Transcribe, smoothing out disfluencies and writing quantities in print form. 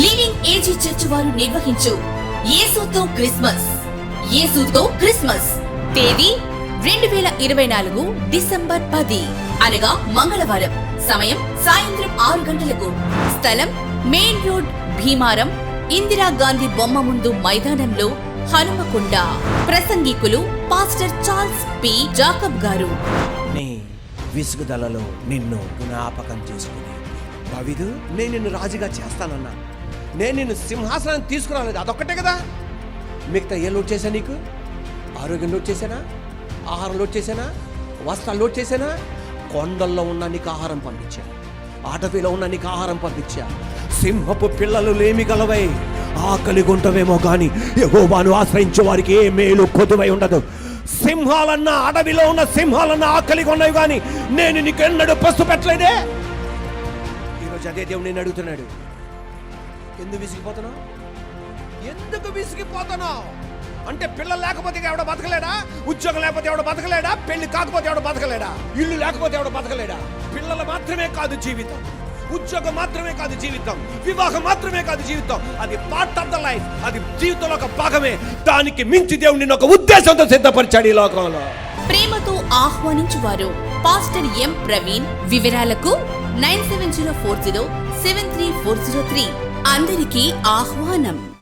Living AG church వారు నిర్వహించు యేసుతో Christmas తేదీ 2024 డిసెంబర్ 10 అనగా మంగళవారం. సమయం సాయంత్రం 6 గంటలకు. స్థలం మెయిన్ రోడ్, భీమారం, ఇందిరాగాంధీ బొమ్మ ముందు మైదానంలో, Hanumakonda. ప్రసంగికులు pastor Charles P Jacob గారు. నీ విసుగుదలలో నిన్ను జ్ఞాపకం చేసుకుని, దావీదు, నేను నిన్ను రాజుగా చేస్తానన్నా, నేను నిన్ను సింహాసనాన్ని తీసుకురాలేదు, అదొక్కటే కదా. మిగతా ఏ లోడ్ చేశా నీకు? ఆరోగ్యం లోడ్ చేశానా? ఆహారం లోడ్ చేశానా? వస్త్రాలు లోడ్ చేశానా? కొండల్లో ఉన్న నీకు ఆహారం పంపించా, అటవీలో ఉన్న నీకు ఆహారం పంపించా. సింహపు పిల్లలు లేమి గలవై ఆకలి గుంటవేమో కానీ యెహోవాను ఆశ్రయించే వారికి ఏ మేలు కొదువై ఉండదు. సింహాలన్నా, అడవిలో ఉన్న సింహాలన్నా ఆకలి కొన్నవి కానీ నేను నీకు ఎన్నడూ పస్తు పెట్టలేదే. ఈరోజు అదే దేవుడు నేను అడుగుతున్నాడు, ఎందుకు విసిగిపోతున్నావు? ఎందుకు విసిగిపోతున్నావు అంటే, పిల్లలు లేకపోతే ఎవడ బతకలేడా? ఉద్యోగం లేకపోతే ఎవడ బతకలేడా? పెళ్లి కాకపోతే ఎవడ బతకలేడా? ఇల్లు లేకపోతే ఎవడ బతకలేడా? పిల్లలు మాత్రమే కాదు జీవితం, ఉద్యోగం మాత్రమే కాదు జీవితం, వివాహం మాత్రమే కాదు జీవితం. అది పార్ట్ ఆఫ్ ద లైఫ్, అది జీవితంలో ఒక భాగమే. దానికి మించి దేవుడిని ఒక ఉద్దేశంతో సిద్ధపరిచాడు ఈ లోకంలో. ప్రేమతో ఆహ్వానించువారు పాస్టర్ ఎం ప్రవీణ్. వివరాలకు 9704073403. అందరికీ ఆహ్వానం.